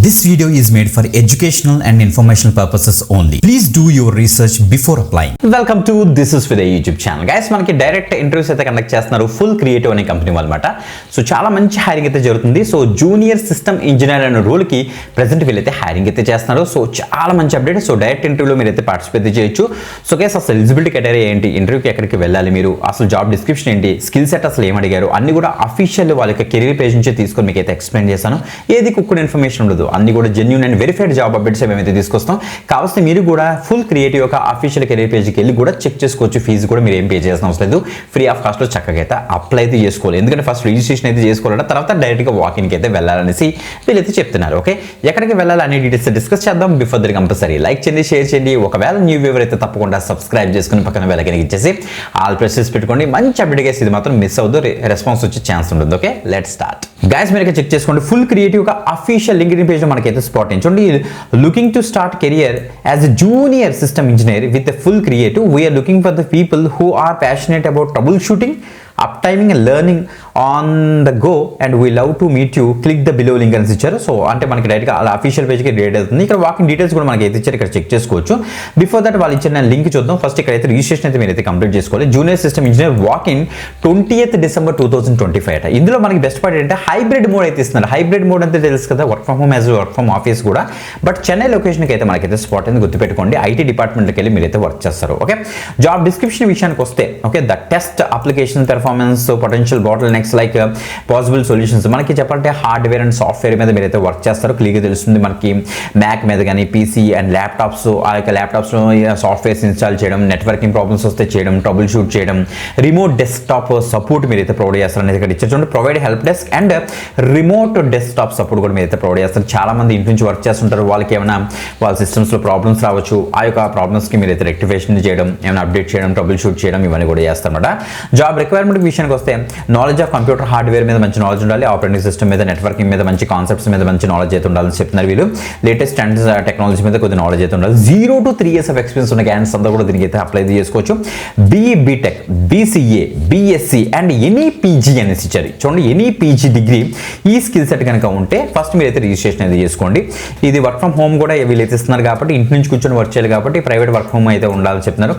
This video is made for educational and informational purposes only. Please do your research before applying. Welcome to This is Vidya YouTube channel. Guys, మనకి direct interviews అయితే conduct చేస్తున్నారు full creative అనే company వాళ్ళమాట. So చాలా మంచి hiring అయితే జరుగుతుంది. So junior system engineer అనే role కి ప్రెజెంట్ వీళ్ళైతే హైరింగ్ అయితే చేస్తున్నారు. సో చాలా మంచి అప్డేట్. సో డైరెక్ట్ ఇంటర్వ్యూలో మీరు అయితే పార్టిసిపేట్ చేయొచ్చు. సో గైస్, అసలు ఎలిజిబిలిటీ క్రైటీరియా ఏంటి, ఇంటర్వ్యూకి ఎక్కడికి వెళ్ళాలి, మీరు అసలు జాబ్ డిస్క్రిప్షన్ ఏంటి, స్కిల్ సెట్ అసలు ఏం అడిగారు, అన్ని కూడా అఫీషియల్ వాళ్ళ యొక్క కెరీర్ పేజ్ నుంచి తీసుకొని మీకు అయితే ఎక్స్ప్లెయిన్ చేశాను. ఏది కుక్కుడు ఇన్ఫర్మేషన్ ఉండదు, అన్ని కూడా genuine and verified job updates మేమైతే తీసుకొస్తాం. కావాల్సి మీరు కూడా ఫుల్ క్రియేటివ్ యొక్క అఫీషియల్ కెరీర్ పేజ్కి వెళ్ళి కూడా చెక్ చేసుకోవచ్చు. ఫీజు కూడా మీరు ఏం పే చేయాల్సిన అవసరం లేదు. ఫ్రీ ఆఫ్ కాస్ట్లో చక్కగా అయితే అప్లై అయితే చేసుకోవాలి. ఎందుకంటే ఫస్ట్ రిజిస్ట్రేషన్ అయితే చేసుకోవాలంటే తర్వాత డైరెక్ట్గా వాకిన్కి అయితే వెళ్ళాలనేసి వీళ్ళైతే చెప్తున్నారు. ఓకే, ఎక్కడికి వెళ్ళాలి అనే డీటెయిల్స్ డిస్కస్ చేద్దాం. బిఫోర్ దర్ కంపల్సరీ లైక్ చేయండి, షేర్ చేయండి. ఒకవేళ న్యూ వ్యూవర్ అయితే తప్పకుండా సబ్స్క్రైబ్ చేసుకుని పక్కన వెళ్ళకనికి ఇచ్చేసి ఆల్ ప్రెసెస్ పెట్టుకోండి. మంచి అప్డేట్ గైస్, ఇది మాత్రం మిస్ అవ్వదు, రెస్పాన్స్ వచ్చే ఛాన్స్ ఉంటుంది. Okay, let's start. గైస్, మీరు చెక్ చేసుకోండి ఫుల్ క్రియేటివ్ గా అఫీషియల్ లింక్డ్ఇన్ పేజ్ మనకైతే స్పాట్ చూడండి. Looking to start career as a junior system engineer with a full creative, we are looking for the people who are passionate about troubleshooting, up timing and learning on the go and we love to meet you, click the below link అని ఇచ్చారు. So అంటే మనకి డైరెక్ట్గా అలా official పేజ్కి rate అవుతుంది. ఇక్కడ walking details కూడా మనకి అయితే ఇచ్చారు, ఇక్కడ చెక్ చేసుకోవచ్చు. బిఫోర్ దట్ వాళ్ళు ఇచ్చిన లింక్ చూద్దాం. ఫస్ట్ ఇక్కడ అయితే రిజిస్ట్రేషన్ అయితే మీరు అయితే కంప్లీట్ చేసుకోవాలి. Junior system engineer walking 20th December 2025 అట. ఇందులో మనకి బెస్ట్ పార్ట్ ఏంటంటే హైబ్రిడ్ మోడ్ అయితే ఇస్తున్నారు. హైబ్రిడ్ మోడ్ అంటే తెలుసు కదా, work from home as work from office కూడా. బట్ చెన్నై లొకేషన్కి అయితే మనకైతే స్పాట్ అనేది గుర్తుపెట్టుకోండి. ఐటీ డిపార్ట్మెంట్కి వెళ్ళి మీరైతే వర్క్ చేస్తారు. ఓకే, జాబ్ డిస్క్రిప్షన్ విషయానికి వస్తే okay, the test application performance, potential bottle next like possible solutions. మనకి చెప్పాలంటే హార్డ్వేర్ అండ్ సాఫ్ట్వేర్ మీద మీరైతే వర్క్ చేస్తారు. క్లియర్గా తెలుస్తుంది మనకి. మ్యాక్ మీద కానీ పీసీ అండ్ ల్యాప్టాప్స్, ఆ యొక్క ల్యాప్టాప్స్లో సాఫ్ట్వేర్స్ ఇన్స్టాల్ చేయడం, నెట్వర్కింగ్ ప్రాబ్లమ్స్ వస్తే చేయడం, ట్రబుల్ షూట్ చేయడం, రిమోట్ డెస్క్టాప్ సపోర్ట్ మీరైతే ప్రొవైడ్ చేస్తారు అనేది ఇక్కడ ఇచ్చారు. Provide help desk and remote desktop support కూడా మీరైతే ప్రొవైడ్ చేస్తారు. చాలా మంది ఇంటి నుంచి వర్క్ చేస్తుంటారు, వాళ్ళకి ఏమైనా వాళ్ళ సిస్టమ్స్లో ప్రాబ్లమ్స్ రావచ్చు. ఆ యొక్క ప్రాబ్లమ్స్కి మీరైతే రెక్టిఫికేషన్ చేయడం, ఏమైనా అప్డేట్ చేయడం, ట్రబుల్ షూట్ చేయడం, ఇవన్నీ కూడా చేస్తారన్నమాట. జాబ్ రిక్వైర్మెంట్ విషయానికి వస్తే నాలెడ్జ్ ఆఫ్ కంప్యూటర్ హార్డ్వేర్ మీద మంచి నాలెడ్జ్ ఉండాలి, ఆపరేటింగ్ సిస్టమ్ మీద, నెట్వర్కింగ్ మీద మంచి కాన్సెప్ట్స్ మీద మంచి నాలెడ్జ్ అయితే ఉండాలని చెప్తున్నారు వీళ్ళు. లేటెస్ట్ స్టాండర్డ్స్ టెక్నాలజీ మీద కొద్ది నాలెడ్జ్ అయితే ఉండాలి. 0 to 3 years ఆఫ్ ఎక్స్పీరియన్స్ ఉన్న క్యాండిడేట్స్ అంతా కూడా దీనికి అయితే అప్లై చేసుకోవచ్చు. BE BTech, BCA, BSc and any PG అనేసి ఇచ్చారు. చూడండి, ఎనీ పీజీ డిగ్రీ ఈ స్కిల్ సెట్ కనుక ఉంటే ఫస్ట్ మీరైతే రిజిస్ట్రేషన్ అయితే చేసుకోండి. ఇది వర్క్ ఫ్రమ్ హోమ్ కూడా వీళ్ళైతే ఇస్తున్నారు కాబట్టి ఇంటి నుంచి కూర్చొని వర్క్ చేయాలి కాబట్టి ప్రైవేట్ వర్క్ హోమ్ అయితే ఉండాలని చెప్తున్నారు.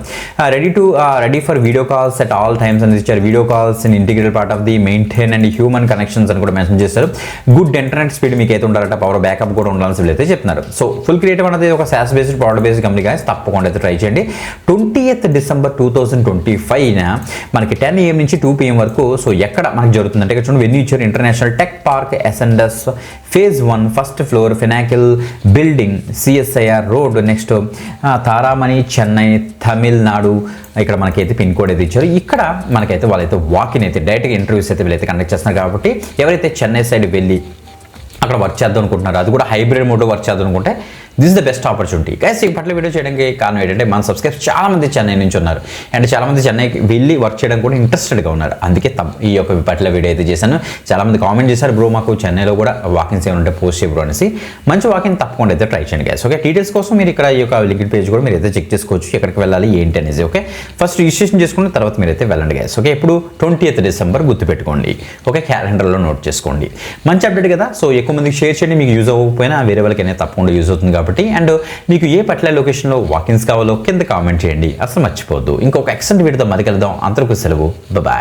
Ready for video calls at all times అని ఇచ్చారు. Video calls in integrated part of the maintain and human connections అని కూడా మెన్షన్ చేస్తారు. గుడ్ ఇంటర్నెట్ స్పీడ్ మీకు అయితే ఉండాలంటే పవర్ బ్యాకప్ కూడా ఉండాలని వీళ్ళైతే చెప్తున్నారు. సో ఫుల్ క్రియేటివ్ అనేది ఒక sauce based product based company guys, తప్పకుండా అయితే ట్రై చేయండి. 20th December 2025 మనకి 10 AM నుంచి 2 PM వరకు. సో ఎక్కడ మనకి జరుగుతుందంటే ఇక్కడ చూడండి, వెన్యూ ఇచ్చారు. International tech park S and S phase 1 first floor pinnacle building, CSIR road, next Taramani, Chennai, Tamil Nadu. ఇక్కడ మనకైతే పిన్ కోడ్ అయితే ఇచ్చారు. ఇక్కడ మనకైతే వాళ్ళైతే వాకిన్ అయితే డైరెక్ట్గా ఇంటర్వ్యూస్ అయితే వీళ్ళైతే కండక్ట్ చేస్తున్నారు కాబట్టి ఎవరైతే చెన్నై సైడ్ వెళ్ళి అక్కడ వర్క్ చేద్దాం అనుకుంటున్నారు, అది కూడా హైబ్రిడ్ మోడ్లో వర్క్ చేద్దాం అనుకుంటే this the best opportunity guys. ఈ పట్ల వీడియో చేయడానికి కారణం ఏంటంటే మన సబ్స్క్రైబర్స్ చాలా మంది చెన్నై నుంచి ఉన్నారు అండ్ చాలా మంది చెన్నైకి వెళ్ళి వర్క్ చేయడం కూడా ఇంట్రెస్టెడ్గా ఉన్నారు. అందుకే ఈ యొక్క పట్ల వీడియో అయితే చేశాను. చాలా మంది కామెంట్ చేశారు, బ్రో మాకు చెన్నైలో కూడా వాకిన్స్ ఏమైనా పోస్ట్ చేయరు అనేసి. మంచి వాకిన్ తప్పకుండా అయితే ట్రై చేయండి గైస్. ఓకే, డీటెయిల్స్ కోసం మీరు ఇక్కడ ఈ యొక్క లింక్డ్ పేజ్ కూడా మీరు అయితే చెక్ చేసుకోవచ్చు, ఎక్కడికి వెళ్ళాలి ఏంటి అనేది. ఓకే, ఫస్ట్ రిజిస్ట్రేషన్ చేసుకున్న తర్వాత మీరు అయితే వెళ్ళండి గైస్. ఓకే, ఇప్పుడు 20th December గుర్తుపెట్టుకోండి. ఓకే, క్యాలెండర్లో నోట్ చేసుకోండి. మంచి అప్డేట్ కదా. సో ఎక్కువ మందికి షేర్ చేయండి, మీకు యూజ్ అవ్వకపోయినా వేరే వాళ్ళకైనా తప్పకుండా యూజ్ అవుతుంది కాబట్టి. అండ్ మీకు ఏ పట్ల లొకేషన్లో వాకిన్స్ కావాలో కింద కామెంట్ చేయండి, అసలు మర్చిపోవద్దు. ఇంకొక ఎక్సెంట్ వీడియోతో మరికెళ్దాం. అందరికీ సెలవు, బాయ్.